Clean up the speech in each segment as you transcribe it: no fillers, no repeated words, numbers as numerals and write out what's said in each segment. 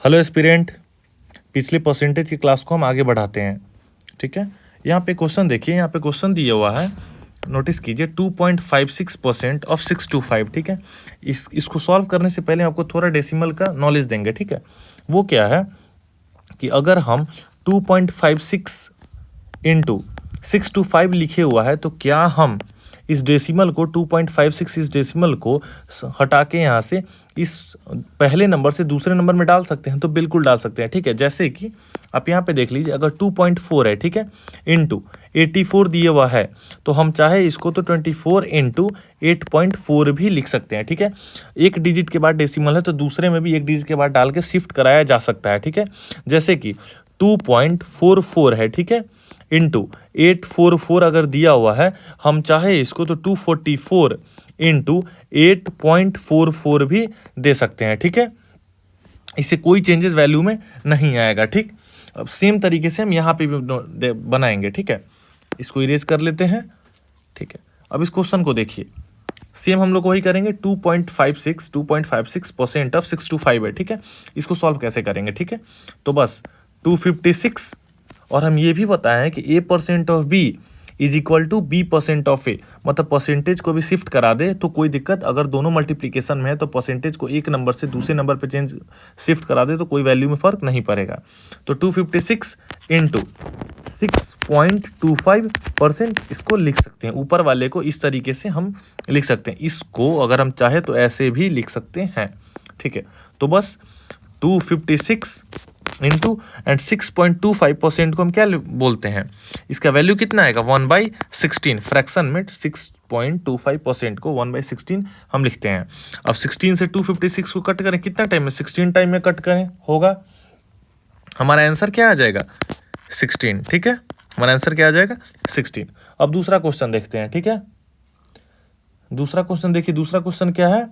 Hello aspirant, पिछले percentage की class को हम आगे बढ़ाते हैं। ठीक है, यहाँ पे क्वेश्चन देखिए, यहाँ पे क्वेश्चन दिया हुआ है, नोटिस कीजिए 2.56% ऑफ 625। ठीक है, इसको सॉल्व करने से पहले आपको थोड़ा डेसिमल का नॉलेज देंगे। ठीक है, वो क्या है कि अगर हम 2.56 इंटू 625 लिखे हुआ है तो क्या हम इस डेसिमल को 2.56 इस डेसिमल को हटा के यहाँ से इस पहले नंबर से दूसरे नंबर में डाल सकते हैं? तो बिल्कुल डाल सकते हैं। ठीक है, जैसे कि आप यहाँ पे देख लीजिए, अगर 2.4 है, ठीक है, इंटू 84 दिए हुआ है तो हम चाहे इसको तो 24 इंटू 8.4 भी लिख सकते हैं। ठीक है, एक डिजिट के बाद डेसिमल है तो दूसरे में भी एक डिजिट के बाद डाल के शिफ्ट कराया जा सकता है। ठीक है, जैसे कि 2.44 है, ठीक है, इंटू 844 अगर दिया हुआ है, हम चाहे इसको तो 244 इंटू 8.44 भी दे सकते हैं। ठीक है, इससे कोई चेंजेस वैल्यू में नहीं आएगा। ठीक, अब सेम तरीके से हम यहाँ पे भी बनाएंगे। ठीक है, इसको इरेज कर लेते हैं। ठीक है, अब इस क्वेश्चन को देखिए, सेम हम लोग वही करेंगे। 2.56% ऑफ 625 है। ठीक है, इसको सॉल्व कैसे करेंगे? ठीक है, तो बस 256 और हम ये भी बताएं कि a% of b is equal to b% of a, मतलब परसेंटेज को भी शिफ्ट करा दे तो कोई दिक्कत, अगर दोनों मल्टीप्लिकेशन में है तो परसेंटेज को एक नंबर से दूसरे नंबर पे चेंज शिफ्ट करा दे तो कोई वैल्यू में फ़र्क नहीं पड़ेगा। तो 256 इंटू 6.25% इसको लिख सकते हैं। ऊपर वाले को इस तरीके से हम लिख सकते हैं, इसको अगर हम चाहे तो ऐसे भी लिख सकते हैं। ठीक है, तो बस 256 इंटू एंड 6.25% को हम क्या बोलते हैं, इसका वैल्यू कितना आएगा 1/16। फ्रैक्शन में 6.25% को 1/16 हम लिखते हैं। अब 16 से 256 को कट करें, कितना टाइम में? 16 टाइम में कट करें होगा, हमारा आंसर क्या आ जाएगा 16। ठीक है, हमारा आंसर क्या आ जाएगा 16। अब दूसरा क्वेश्चन देखते हैं। ठीक है, दूसरा क्वेश्चन देखिए, दूसरा क्वेश्चन क्या है?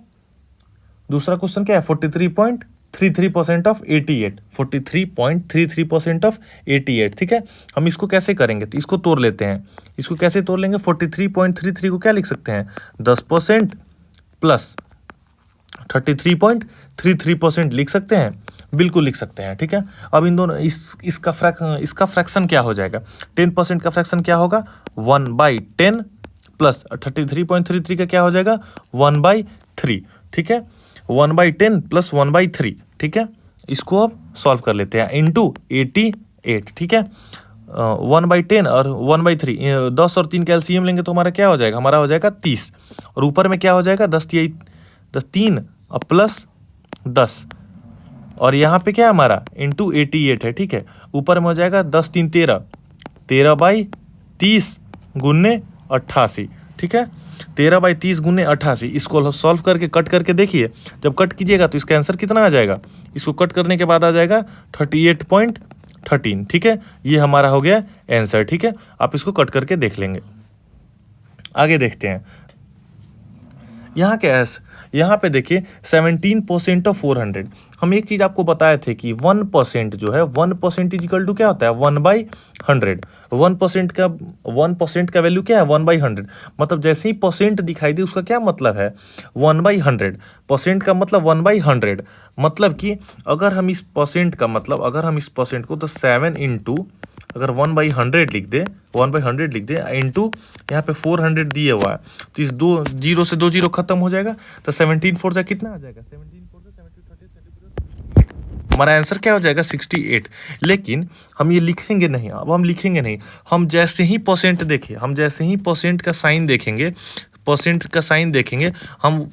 दूसरा क्वेश्चन क्या है? 43.33% ऑफ 88। 43.33% ऑफ 88। ठीक है, हम इसको कैसे करेंगे? तो इसको तोड़ लेते हैं। इसको कैसे तोड़ लेंगे? 43.33 को क्या लिख सकते हैं? 10% प्लस 33.33% लिख सकते हैं, बिल्कुल लिख सकते हैं। ठीक है, अब इन दोनों इसका फ्रैक्शन क्या हो जाएगा? 10% का फ्रैक्शन क्या होगा? 1/10 प्लस 33.33 का क्या हो जाएगा? 1/3। ठीक है, 1/10 प्लस 1/3। ठीक है, इसको अब सॉल्व कर लेते हैं इंटू 88। ठीक है, 1/10 और 1/3, 10 और 3 का एलसीएम लेंगे तो हमारा क्या हो जाएगा? हमारा हो जाएगा 30। और ऊपर में क्या हो जाएगा? 10 3 और प्लस 10, और यहाँ पे क्या है हमारा? इंटू 88 है। ठीक है, ऊपर में हो जाएगा 10 3 13, 13/30 गुने 88। ठीक है, 13/30 गुने 88। इसको सॉल्व करके कट करके देखिए, जब कट कीजिएगा तो इसका आंसर कितना आ जाएगा? इसको कट करने के बाद आ जाएगा 38.13। ठीक है, ये हमारा हो गया आंसर। ठीक है, आप इसको कट करके देख लेंगे। आगे देखते हैं, यहाँ क्या है? यहाँ पे देखिए 17% ऑफ 400। हम एक चीज़ आपको बताए थे कि 1% जो है, 1% इज इक्वल टू क्या होता है? 1/100। 1% का वैल्यू क्या है? 1/100। मतलब जैसे ही परसेंट दिखाई दे उसका क्या मतलब है? 1/100। परसेंट का मतलब 1/100, मतलब कि अगर हम इस परसेंट का मतलब, अगर हम इस परसेंट को तो 7 इंटू अगर 1/100 लिख दे, 1/100 लिख दे इंटू यहाँ पे 400 दिए हुआ है तो इस 2 जीरो से 2 जीरो खत्म हो जाएगा। तो 17 4 से कितना आ जाएगा? 17 4 से 70 हमारा आंसर क्या हो जाएगा? 68। लेकिन हम ये लिखेंगे नहीं, अब हम लिखेंगे नहीं, हम जैसे ही परसेंट देखिए, हम जैसे ही परसेंट का साइन देखेंगे, परसेंट का साइन देखेंगे, हम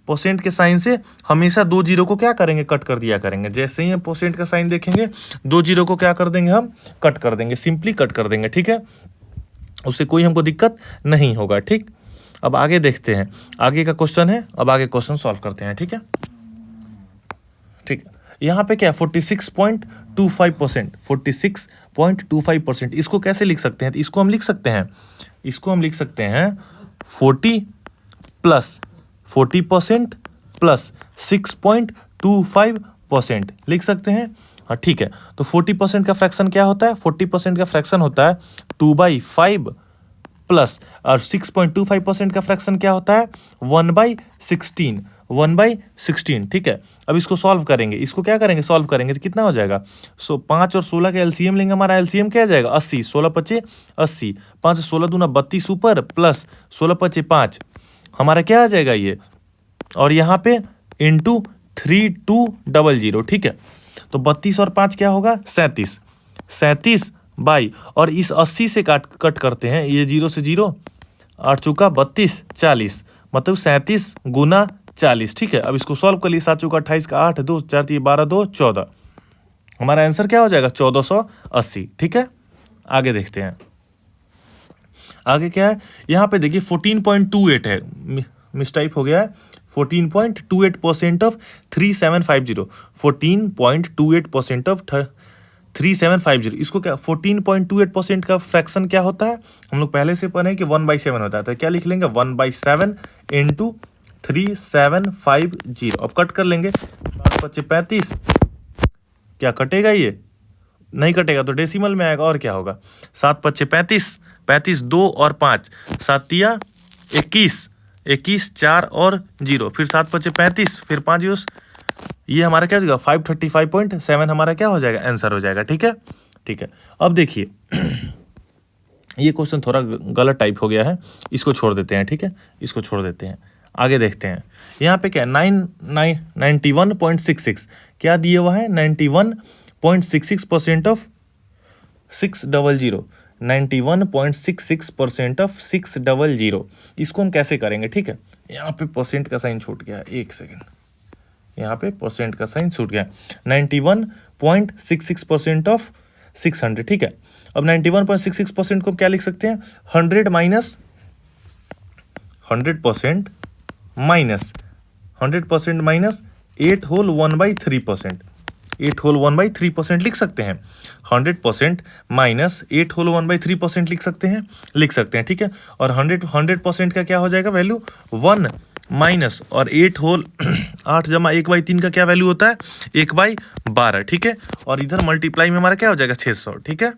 परसेंट के साइन से हमेशा 2 जीरो को क्या करेंगे? कट कर दिया करेंगे। जैसे ही हम परसेंट का साइन देखेंगे 2 जीरो को क्या कर देंगे? हम कट कर देंगे, सिंपली कट कर देंगे। ठीक है, उससे कोई हमको दिक्कत नहीं होगा। ठीक, अब आगे देखते हैं, आगे का क्वेश्चन है, अब आगे क्वेश्चन सॉल्व करते हैं। ठीक है, ठीक है, यहाँ पे क्या? 46.25%। 46.25%, इसको कैसे लिख सकते हैं? तो इसको हम लिख सकते हैं, इसको हम लिख सकते हैं 40 प्लस 40% प्लस 6.25% लिख सकते हैं। हाँ, ठीक है, तो 40% का फ्रैक्शन क्या होता है? 40% का फ्रैक्शन होता है 2/5 प्लस, और 6.25% का फ्रैक्शन क्या होता है? 1/16। 1/16, ठीक है। अब इसको सॉल्व करेंगे, इसको क्या करेंगे, सॉल्व करेंगे तो कितना हो जाएगा, 5 और 16 का एलसीएम लेंगे, हमारा एलसीएम क्या आ जाएगा 80, 16 पचे 80, 5 से 16 दूना 32 ऊपर प्लस 16 पचे 5, हमारा क्या आ जाएगा ये, और यहाँ पे इंटू 3200, ठीक है। तो 32 और 5 क्या होगा 37, 37 बाई, और इस 80 से कट करते हैं, ये 0 से 0, 8 चौका 32, 40, मतलब 37 गुना 40, ठीक है। अब इसको सॉल्व कर लिए, 7 चौका 28 का 8, 2 4 3 12 2 14, हमारा आंसर क्या हो जाएगा 1480, ठीक है। आगे देखते हैं, आगे क्या है, यहाँ पे देखिए 14.28 है, मिसटाइप हो गया है, 14.28% ऑफ 3750, 14.28% ऑफ 3750, इसको क्या 14.28% का फ्रैक्शन क्या होता है, हम लोग पहले से पढ़े कि 1/7 होता है, तो क्या लिख लेंगे 1/7 इंटू 3750, अब कट कर लेंगे, 7 पच्चे 35, क्या कटेगा, ये नहीं कटेगा तो डेसिमल में आएगा, और क्या होगा 7 पच्चे 35, 35 2 और 5, 7 तिया 21, 21 4 और 0, फिर 7 पच्चे 35, फिर 5 यूज, ये हमारा क्या हो जाएगा 535.7 हमारा क्या हो जाएगा आंसर हो जाएगा, ठीक है, ठीक है। अब देखिए ये क्वेश्चन थोड़ा गलत टाइप हो गया है, इसको छोड़ देते हैं, ठीक है, इसको छोड़ देते हैं, आगे देखते हैं। यहाँ पे क्या 91.66 क्या दिया हुआ है, 91.66% ऑफ 600, 91.66% ऑफ 600, इसको हम कैसे करेंगे, ठीक है। यहाँ पे परसेंट का साइन छूट गया, एक सेकेंड, यहाँ पे परसेंट का साइन छूट गया, 91.66% ऑफ 600, ठीक है। अब 91.66% को क्या लिख सकते हैं, 100% माइनस 8 होल 1/3%, 8 होल 1/3% लिख सकते हैं, 100% माइनस 8 होल 1/3% लिख सकते हैं, ठीक है। और 100% का क्या हो जाएगा वैल्यू 1 माइनस, और 8 होल 8 जमा 1/3 का क्या वैल्यू होता है 1/12, ठीक है। और इधर मल्टीप्लाई में हमारा क्या हो जाएगा 600, ठीक है।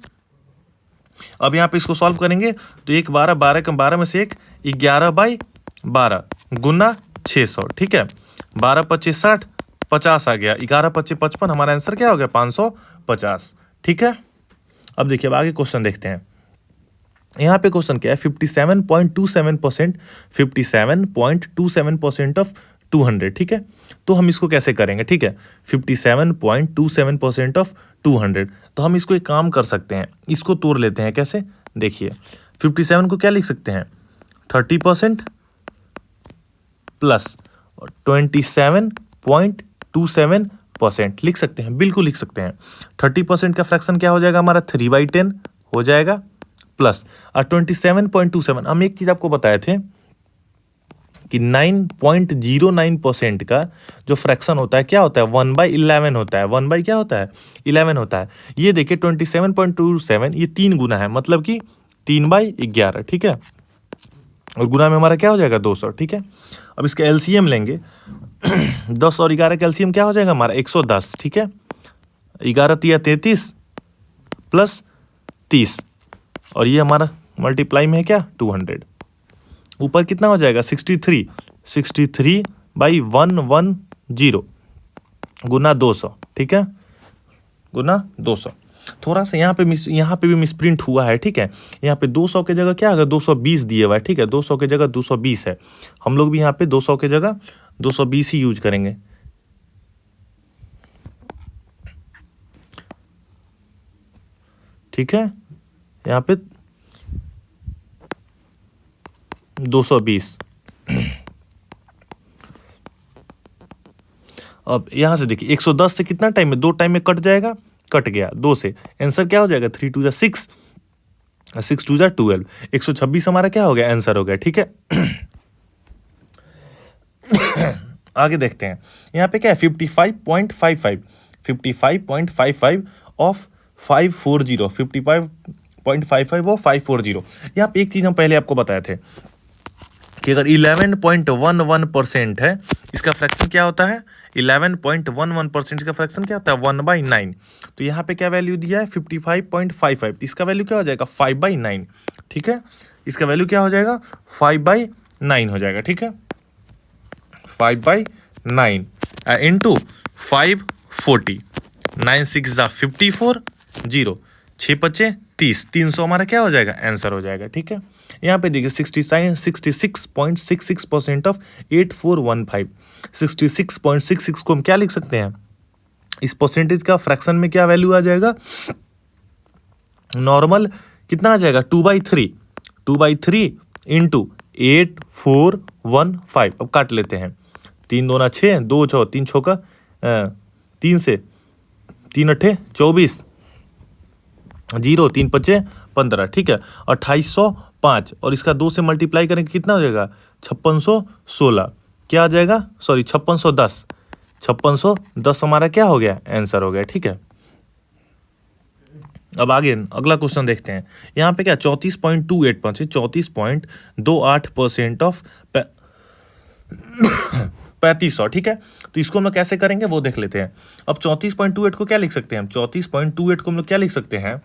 अब यहाँ पे इसको सॉल्व करेंगे तो 1 12 12 का 12 में से 1 11/12 गुना 600, ठीक है। 12 25 60, 50 आ गया, 11 25 55, हमारा आंसर क्या हो गया 550, ठीक है। अब देखिए, अब आगे क्वेश्चन देखते हैं। यहाँ पे क्वेश्चन क्या है 57.27%, 57.27% ऑफ 200, ठीक है। तो हम इसको कैसे करेंगे, ठीक है, 57.27% ऑफ 200, तो हम इसको एक काम कर सकते हैं, इसको तोड़ लेते हैं, कैसे देखिए, 57 को क्या लिख सकते हैं 30% प्लस 27.27% लिख सकते हैं, बिल्कुल लिख सकते हैं। 30% का फ्रैक्शन क्या हो जाएगा हमारा 3/10 हो जाएगा, प्लस 27.27, हम एक चीज़ आपको बताए थे कि 9.09% का जो फ्रैक्शन होता है क्या होता है 1/11 होता है, 1 क्या होता है 11 होता है। ये देखिए 27.27 ये 3 गुना है, मतलब कि 3/11, ठीक है, और गुना में हमारा क्या हो जाएगा 200, ठीक है। अब इसका एलसीएम लेंगे 10 और 11 का एलसीएम क्या हो जाएगा हमारा 110, ठीक है। 11 तिया 33 प्लस 30, और ये हमारा मल्टीप्लाई में है क्या 200, ऊपर कितना हो जाएगा 63/110 गुना 200, ठीक है, गुना 200। थोड़ा सा यहाँ पे भी मिसप्रिंट हुआ है, ठीक है। यहाँ पे 200 के जगह क्या है 220 दिए हुआ है, ठीक है, 200 के जगह 220 है, हम लोग भी यहाँ पे 200 के जगह 220 ही यूज करेंगे, ठीक है। यहाँ पे 220। अब यहाँ से देखिए 110 से कितना टाइम में 2 टाइम में कट जाएगा, कट गया 2 से, आंसर क्या हो जाएगा 3 2 जा 6, 6 2 जा 12, 126 हमारा क्या हो गया आंसर हो गया, ठीक है। आगे देखते हैं, यहाँ पे क्या है 55.55 ऑफ 540, 55.55 ऑफ 540। यहाँ पे एक चीज़ हम पहले आपको बताए थे कि अगर 11.11% है, इसका फ्रैक्शन क्या होता है 11.11% का फ्रैक्शन क्या होता है 1/9। तो यहाँ पे क्या वैल्यू दिया है 55.55, इसका वैल्यू क्या हो जाएगा 5/9, ठीक है, इसका वैल्यू क्या हो जाएगा 5/9 हो जाएगा, ठीक है, 9 इंटू 5 40, 9 6 जा 54, 0 6 पचे 30, 300 हमारा क्या हो जाएगा, आंसर हो जाएगा। ठीक है, यहाँ पे देखिए 66.66% ऑफ 8415, 66.66 को हम क्या लिख सकते हैं, इस परसेंटेज का फ्रैक्शन में क्या वैल्यू आ जाएगा, नॉर्मल कितना आ जाएगा 2/3, 2/3 इंटू 8415। अब काट लेते हैं, 3 दूना 6, 2 6 3 6 3 से 3 8 24, 0 3 5 15। ठीक है, 2805 और इसका 2 से मल्टीप्लाई करेंगे कितना हो जाएगा, 5616, क्या आ जाएगा, सॉरी 5610, 5610 हमारा क्या हो गया, आंसर हो गया। ठीक है, अब आगे अगला क्वेश्चन देखते हैं। यहाँ पे क्या 34.28%, 34.28% ऑफ 3500। ठीक है, तो इसको हम लोग कैसे करेंगे वो देख लेते हैं। अब 34.28 को क्या लिख सकते हैं हम, 34.28 को हम लोग क्या लिख सकते हैं,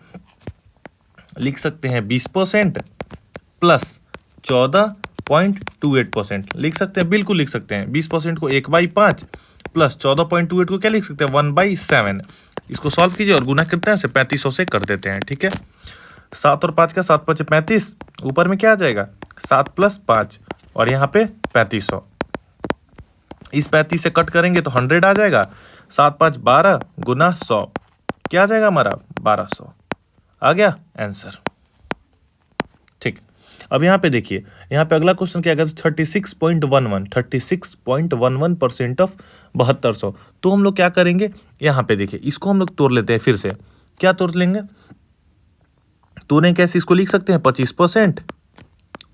लिख सकते हैं 20% प्लस 14.28% लिख सकते हैं, बिल्कुल लिख सकते हैं। 20% को 1/5 प्लस 14.28 को क्या लिख सकते हैं, 1/7। इसको सॉल्व कीजिए और गुना करते हैं, 3500 से कर देते हैं। ठीक है, 7 और 5 का 7 5 35, ऊपर में क्या आ जाएगा 7 + 5 और यहाँ पे 3500। इस 35 से कट करेंगे तो 100 आ जाएगा, 7 5 12 गुना 100, क्या आ जाएगा हमारा 1200, आ गया आंसर। ठीक, अब यहाँ पे देखिए, यहाँ पे अगला क्वेश्चन क्या है, 36.11% ऑफ 7200। तो हम लोग क्या करेंगे, यहाँ पे देखिए इसको हम लोग तोड़ लेते हैं, फिर से क्या तोड़ लेंगे, तोड़ने कैसे, इसको लिख सकते हैं 25%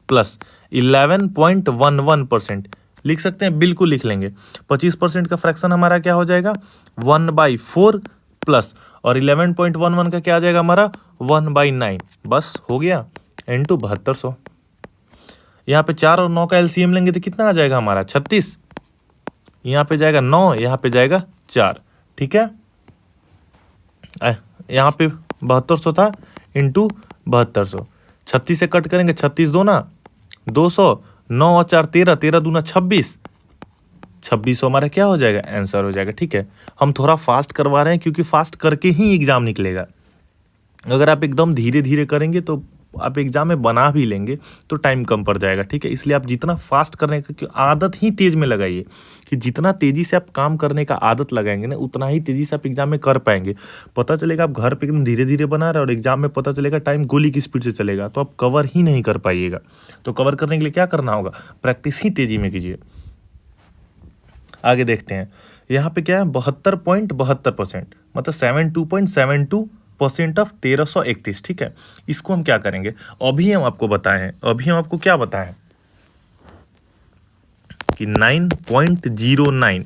प्लस 11.11% लिख सकते हैं, बिल्कुल लिख लेंगे। 25% का फ्रैक्शन हमारा क्या हो जाएगा 1/4 प्लस, और 11.11 का क्या आ जाएगा हमारा 1/9, बस हो गया इंटू 7200। यहाँ पे 4 और 9 का एलसीएम लेंगे तो कितना आ जाएगा हमारा 36, यहाँ पे जाएगा 9, यहाँ पे जाएगा 4। ठीक है, यहाँ पे 7200 था इंटू 7200, 36 से कट करेंगे, 36 दूना 200, 9 और 4 13, 13 दूना 26, 2600 हमारा क्या हो जाएगा, आंसर हो जाएगा। ठीक है, हम थोड़ा फास्ट करवा रहे हैं क्योंकि फास्ट करके ही एग्जाम निकलेगा। अगर आप एकदम धीरे धीरे करेंगे तो आप एग्जाम में बना भी लेंगे तो टाइम कम पड़ जाएगा। ठीक है, इसलिए आप जितना फास्ट करने की आदत ही तेज में लगाइए, कि जितना तेजी से आप काम करने का आदत लगाएंगे ना, उतना ही तेजी से आप एग्जाम में कर पाएंगे। पता चलेगा आप घर पे एकदम धीरे धीरे बना रहे हैं और एग्जाम में पता चलेगा टाइम गोली की स्पीड से चलेगा, तो आप कवर ही नहीं कर पाइएगा। तो कवर करने के लिए क्या करना होगा, प्रैक्टिस ही तेजी में कीजिए। आगे देखते हैं, यहाँ पे क्या है 72.72%, मतलब 72.72% ऑफ 1331। ठीक है, इसको हम क्या करेंगे, अभी हम आपको बताए हैं, अभी हम आपको क्या बताएं कि 9.09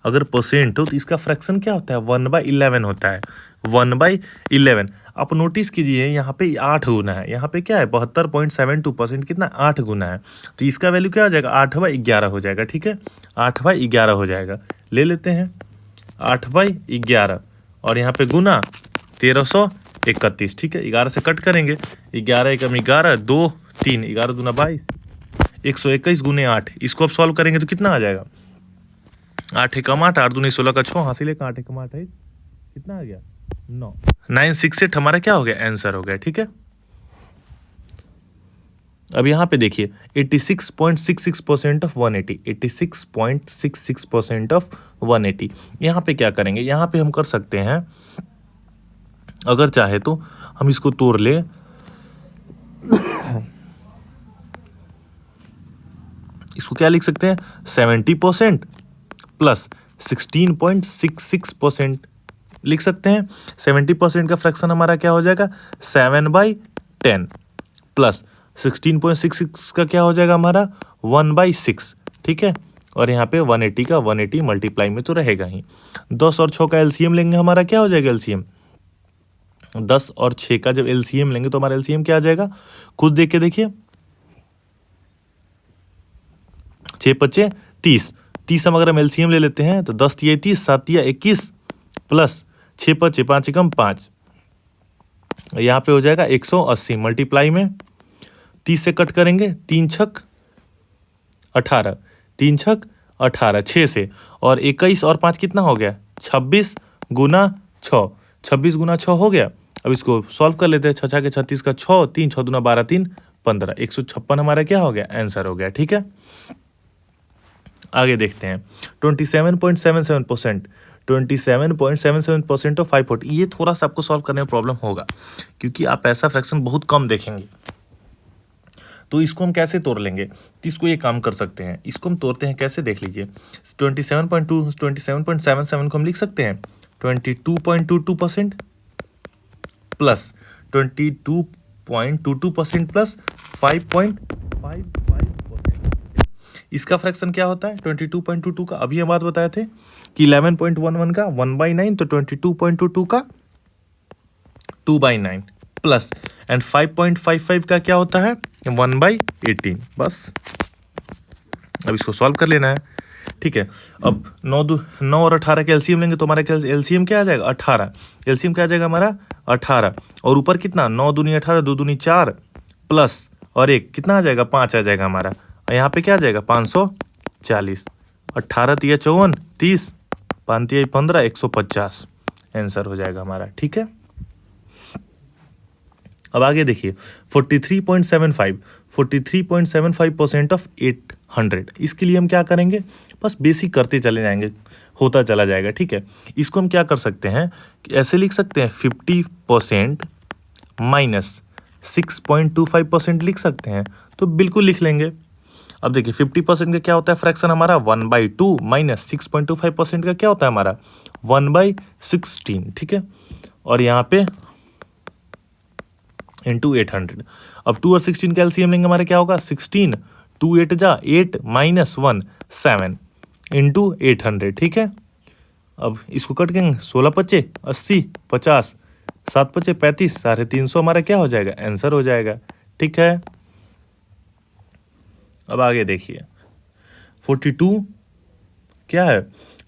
अगर परसेंट हो तो इसका फ्रैक्शन क्या होता है 1/11 होता है, 1/11। आप नोटिस कीजिए यहाँ पे 8 गुना है, यहाँ पे क्या है 72.72% कितना 8 गुना है, तो इसका वैल्यू क्या हो जाएगा 8/11 हो जाएगा। ठीक है, 8/11 हो जाएगा, ले लेते हैं 8/11 और यहाँ पे गुना 1331। ठीक है, 11 से कट करेंगे, 11 एकम 11, 2 3, 11 दूना 22, 121 गुने 8। इसको अब सॉल्व करेंगे तो कितना आ जाएगा 8 एकम 8, 8 दूनी 16 का 6 हासिल 8 एकम 8 है, कितना आ गया 9, 968 हमारा क्या हो गया, आंसर हो गया। ठीक है, अब यहाँ पे देखिए 86.66% ऑफ 180, 86.66% ऑफ 180। यहाँ पे क्या करेंगे, यहाँ पे हम कर सकते हैं, अगर चाहे तो हम इसको तोड़ ले, इसको क्या लिख सकते हैं 70% प्लस 16.66% लिख सकते हैं। 70% का फ्रैक्शन हमारा क्या हो जाएगा 7/10 प्लस 16.66 का क्या हो जाएगा हमारा 1/6। ठीक है, और यहाँ पे 180 का 180 मल्टीप्लाई में तो रहेगा ही। 10 और 6 का एलसीएम लेंगे, हमारा क्या हो जाएगा एलसीएम, 10 और 6 का जब एलसीएम लेंगे तो हमारा एलसीएम क्या आ जाएगा, खुद देख के देखिए, 6 5 30, 30 हम अगर हम एलसीएम ले लेते हैं तो 10 × 30, 7 × 21 प्लस 6 5 5 एकम 5, यहाँ पे हो जाएगा 180 मल्टीप्लाई में 30 से कट करेंगे, 3 छक 18, 3 छक 18, 6 से, और 21 और 5 कितना हो गया 26 गुना 6, 26 गुना 6 हो गया। अब इसको सॉल्व कर लेते हैं, 6 के 36 का 6, 3 6 दूना 12, 3 15, 156 हमारा क्या हो गया आंसर हो गया। ठीक है, आगे देखते हैं 27.77%, 27.77% ऑफ 540। ये थोड़ा सा आपको सॉल्व करने में प्रॉब्लम होगा क्योंकि आप ऐसा फ्रैक्शन बहुत कम देखेंगे। तो इसको हम कैसे तोड़ लेंगे, तो इसको ये काम कर सकते हैं, इसको हम तोड़ते हैं कैसे देख लीजिए। 27.77 को हम लिख सकते हैं 22.22% प्लस 22.22% प्लस 5.55%। इसका फ्रैक्शन क्या होता है 22.22 का, अभी हम बात बताए थे कि 11.11 का 1/9, तो 22.22 का 2/9 प्लस एंड 5.55 का क्या होता है 1/18। बस अब इसको सॉल्व कर लेना है। ठीक है, अब 9 और 18 के एलसीएम लेंगे तो हमारा एलसीएम क्या आ जाएगा 18, एलसीएम क्या आ जाएगा हमारा 18, और ऊपर कितना 9 दूनी 18, 2 दूनी 4 प्लस और 1 कितना आ जाएगा 5 आ जाएगा हमारा, और यहाँ पे क्या आ जाएगा 540, 18 तिया 54, 30, 5 तिया 15, 150 आंसर हो जाएगा हमारा। ठीक है, अब आगे देखिए 43.75% ऑफ 800। इसके लिए हम क्या करेंगे, बस बेसिक करते चले जाएंगे, होता चला जाएगा। ठीक है, इसको हम क्या कर सकते हैं कि ऐसे लिख सकते हैं 50% माइनस 6.25% लिख सकते हैं, तो बिल्कुल लिख लेंगे। अब देखिए 50% का क्या होता है फ्रैक्शन हमारा 1/2 माइनस 6.25% का क्या होता है हमारा 1/16। ठीक है, और यहाँ पे इंटू 800। अब 2 और 16 का एलसीएम लेंगे हमारे क्या होगा 16, 2 8 जा 8 माइनस 1 7 इंटू 800। ठीक है, अब इसको कट करेंगे 16 पच्चे 80, 50, 7 पच्चे 35, 350 हमारा क्या हो जाएगा आंसर हो जाएगा। ठीक है, अब आगे देखिए 42 क्या है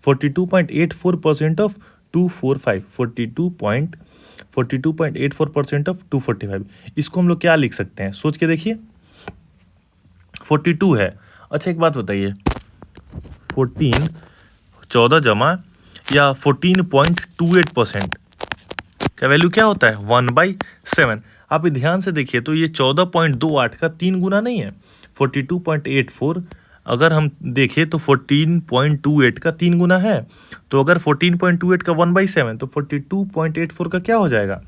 42.84% ऑफ 245, 42.84% ऑफ 245। इसको हम लोग क्या लिख सकते हैं सोच के देखिए, 42 है। अच्छा एक बात बताइए 14 जमा या 14.28% का वैल्यू क्या होता है 1/7। आप ध्यान से देखिए तो ये 14.28 का 3 गुना नहीं है 42.84, अगर हम देखें तो 14.28 का 3 गुना है, तो अगर 14.28 का 1/7 तो 42.84 का क्या हो जाएगा,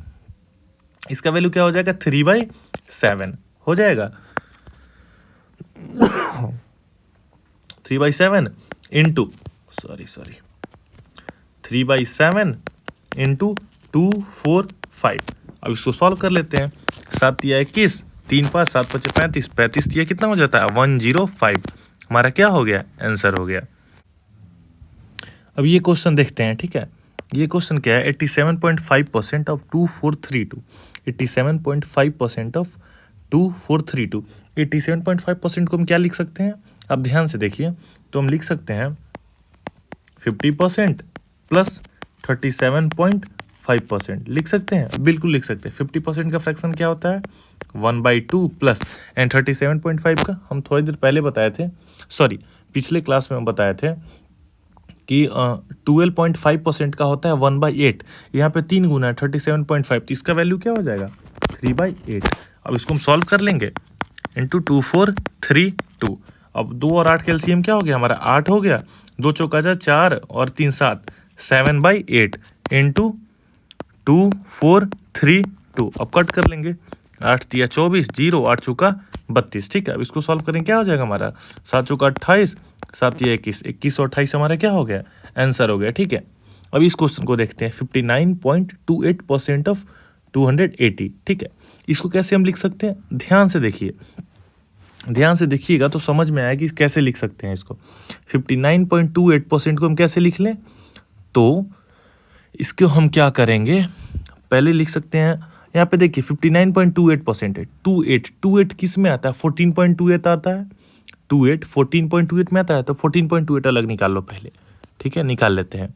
इसका वैल्यू क्या हो जाएगा 3/7 हो जाएगा। 3/7 इंटू 3/7 इंटू 245। अब इसको सॉल्व कर लेते हैं, 7 या 21, 3 5 7 5 35, 35 दिया कितना हो जाता है 105, हमारा क्या हो गया आंसर हो गया। अब ये क्वेश्चन देखते हैं। ठीक है, ये क्वेश्चन क्या है 87.5% ऑफ 2432, 87.5% ऑफ 2432। 87.5% को हम क्या लिख सकते हैं, आप ध्यान से देखिए तो हम लिख सकते हैं 50% प्लस 37.5% लिख सकते हैं, बिल्कुल लिख सकते हैं। 50% का फ्रैक्शन क्या होता है 1/2 प्लस एंड 37.5 का हम थोड़ी देर पहले बताए थे, सॉरी पिछले क्लास में हम बताए थे कि 12.5% का होता है 1/8। यहाँ पे 3 गुना है 37.5, तो इसका वैल्यू क्या हो जाएगा 3/8। अब इसको हम सॉल्व कर लेंगे इंटू 2432। अब 2 और 8 का एलसीएम क्या हो गया हमारा 8 हो गया, 2 चौका 4 और 3 7, 7/8 इंटू 2432। अब कट कर लेंगे 8 तिया 24, 0 8 चौका 32। ठीक है, अब इसको सॉल्व करें क्या हो जाएगा हमारा 7 चौका 28, 7 या 21, 21 और 28 हमारा क्या हो गया आंसर हो गया। ठीक है, अब इस क्वेश्चन को देखते हैं 59.28% ऑफ 280। ठीक है, इसको कैसे हम लिख सकते हैं, ध्यान से देखिए, ध्यान से देखिएगा तो समझ में आएगा कि कैसे लिख सकते हैं इसको। 59.28% को हम कैसे लिख लें, तो इसको हम क्या करेंगे पहले लिख सकते हैं, यहाँ पे देखिए 59.28% है, 28 किस में आता है 14.28 आता है, 14.28 में आता है, तो 14.28 अलग निकाल लो पहले। ठीक है, निकाल लेते हैं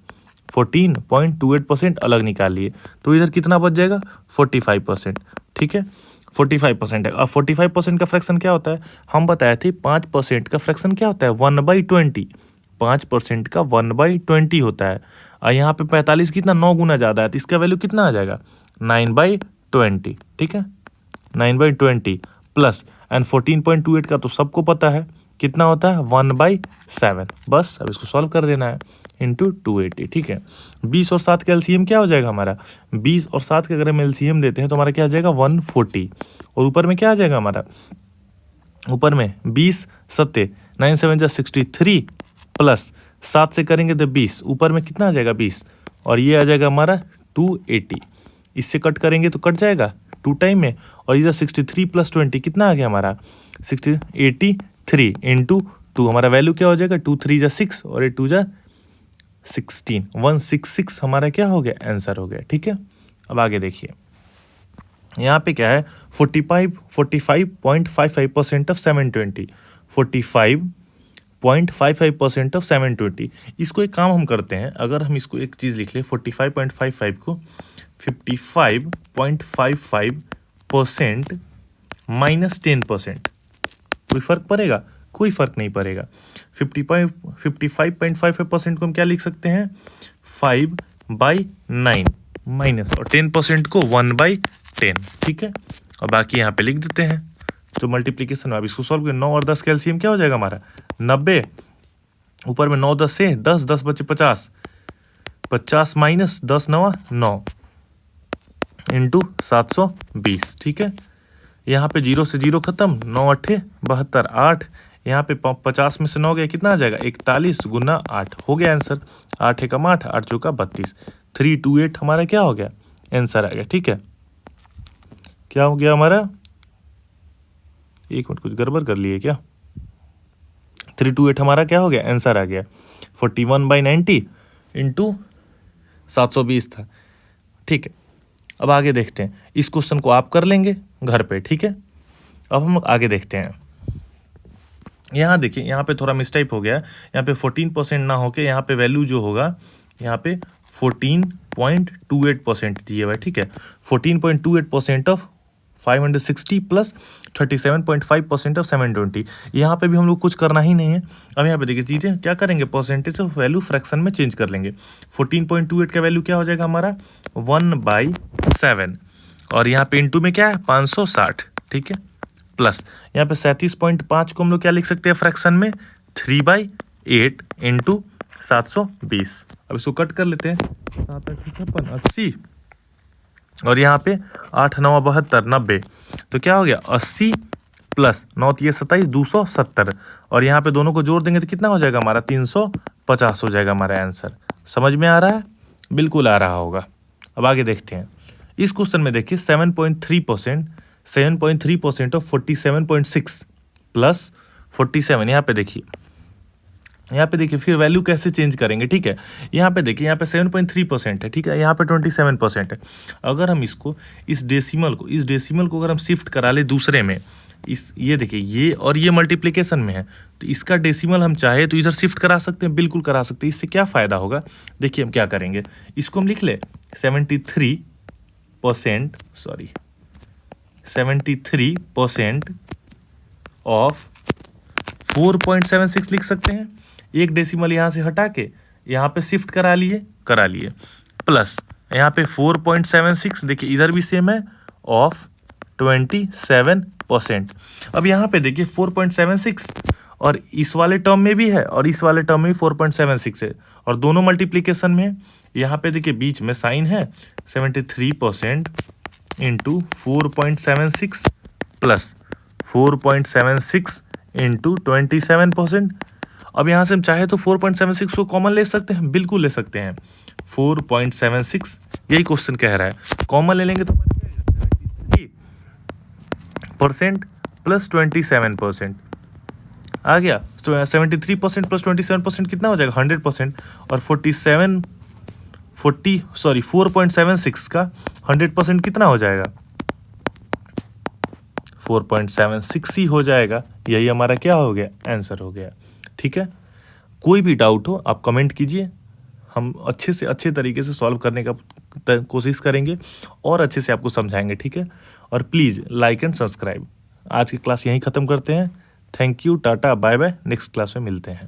14.28% अलग निकाल लिए, तो इधर कितना बच जाएगा 45%। ठीक है, 45% है। अब 45% का फ्रैक्शन क्या होता है, हम बताए थे 5% का फ्रैक्शन क्या होता है 1/20, 5% का 1/20 होता है। और यहाँ पे 45 कितना 9 गुना ज़्यादा है, तो इसका वैल्यू कितना आ जाएगा 9/20, ठीक है 9/20 प्लस एंड 14.28 का तो सबको पता है कितना होता है 1/7। बस अब इसको सॉल्व कर देना है इंटू 280, ठीक है। 20 और 7 का एलसीएम क्या हो जाएगा हमारा, 20 और 7 का अगर हम एलसीएम देते हैं तो हमारा क्या आ जाएगा 140, और ऊपर में क्या आ जाएगा हमारा, ऊपर में 20 सत्ते 9 7 जा 63 प्लस 7 से करेंगे तो 20, ऊपर में कितना आ जाएगा 20, और ये आ जाएगा हमारा 280। इससे कट करेंगे तो कट जाएगा 2 टाइम में, और इधर 63 प्लस 20 कितना आ गया हमारा 83 इंटू 2, हमारा वैल्यू क्या हो जाएगा 2 3 जा 6 और 8 2 जा 16, 166 हमारा क्या हो गया आंसर हो गया, ठीक है। अब आगे देखिए यहाँ पे क्या है 45.55% ऑफ 720, 45.55% ऑफ 720। इसको एक काम हम करते हैं, अगर हम इसको एक चीज़ लिख लें 45.55 को 55.55% माइनस 10%, कोई फ़र्क पड़ेगा, कोई फ़र्क नहीं पड़ेगा। 55.55% को हम क्या लिख सकते हैं 5/9 माइनस, और 10% को 1/10, ठीक है। और बाकी यहाँ पे लिख देते हैं तो मल्टीप्लीकेशन में अब इसको सॉल्व करें। 9 और 10 कैल्शियम क्या हो जाएगा हमारा 90, ऊपर में 9 10 से 10 10 बचे 50, 50 माइनस 10 9 9 इंटू 720, ठीक है। यहाँ पे 0 से 0 खत्म, 9 8 72 8, यहाँ पे 50 में से 9 गया कितना आ जाएगा 41 गुना 8 हो गया आंसर, 8 एकम 8 8 चौका 32, 328 हमारा क्या हो गया आंसर आ गया, ठीक है। क्या हो गया हमारा, एक मिनट कुछ गड़बड़ कर लिए क्या, 328 हमारा क्या हो गया आंसर आ गया 41/90 इंटू 720 था, ठीक है। अब आगे देखते हैं, इस क्वेश्चन को आप कर लेंगे घर पे, ठीक है। अब हम आगे देखते हैं, यहाँ देखिए यहाँ पे थोड़ा मिस्टेक हो गया, यहाँ पे 14% ना होके यहाँ पे वैल्यू जो होगा यहाँ पे 14.28% दिए हुआ है, ठीक है। 14.28% ऑफ 560 प्लस 37.5% ऑफ 720, यहाँ पे भी हम लोग कुछ करना ही नहीं है। अब यहाँ पे देखिए चीज़ें क्या करेंगे, परसेंटेज ऑफ वैल्यू फ्रैक्शन में चेंज कर लेंगे। 14.28 का वैल्यू क्या हो जाएगा हमारा 1/7, और यहाँ पे इंटू में क्या है 560, ठीक है, प्लस यहाँ पे 37.5 को हम लोग क्या लिख सकते हैं फ्रैक्शन में 3/8 इंटू 720। अब इसको कट कर लेते हैं, 7 8 56 80, और यहाँ पे 8 9 72 90, तो क्या हो गया 80 प्लस 9 3 27 270, और यहाँ पे दोनों को जोड़ देंगे तो कितना हो जाएगा हमारा 350 हो जाएगा हमारा आंसर। समझ में आ रहा है, बिल्कुल आ रहा होगा। अब आगे देखते हैं, इस क्वेश्चन में देखिए 7.3% ऑफ 47.6 प्लस 47, यहाँ पे देखिए फिर वैल्यू कैसे चेंज करेंगे, ठीक है। यहाँ पे देखिए यहाँ पे 7.3% है, ठीक है, यहाँ पे 27% है। अगर हम इसको इस डेसिमल को अगर हम शिफ्ट करा ले दूसरे में, इस ये देखिए ये और ये मल्टीप्लिकेशन में है, तो इसका डेसिमल हम चाहे तो इधर शिफ्ट करा सकते हैं, बिल्कुल करा सकते हैं। इससे क्या फ़ायदा होगा, देखिए हम क्या करेंगे, इसको हम लिख ले 73% ऑफ 4.76 लिख सकते हैं। एक डेसिमल यहाँ से हटा के यहाँ पे शिफ्ट करा लिए प्लस यहाँ पे 4.76, देखिए इधर भी सेम है, ऑफ 27%। अब यहाँ पे देखिए 4.76 और इस वाले टर्म में भी है और इस वाले टर्म में भी 4.76 है, और दोनों मल्टीप्लिकेशन में है। यहाँ पे देखिए बीच में साइन है 73% इंटू 4.76 प्लस 4.76 इंटू 27%। अब यहाँ से हम चाहे तो 4.76 को कॉमन ले सकते हैं, बिल्कुल ले सकते हैं। 4.76 यही क्वेश्चन कह रहा है, कॉमन ले लेंगे तो 73% प्लस 27% आ गया। तो 73% प्लस 27% कितना हो जाएगा 100%, और 4.76 का 100% कितना हो जाएगा 4.76 ही हो जाएगा। यही हमारा क्या हो गया आंसर हो गया, ठीक है। कोई भी डाउट हो आप कमेंट कीजिए, हम अच्छे से अच्छे तरीके से सॉल्व करने का कोशिश करेंगे और अच्छे से आपको समझाएंगे, ठीक है। और प्लीज़ लाइक एंड सब्सक्राइब। आज की क्लास यहीं ख़त्म करते हैं। Thank you, tata, bye bye, next class में मिलते हैं।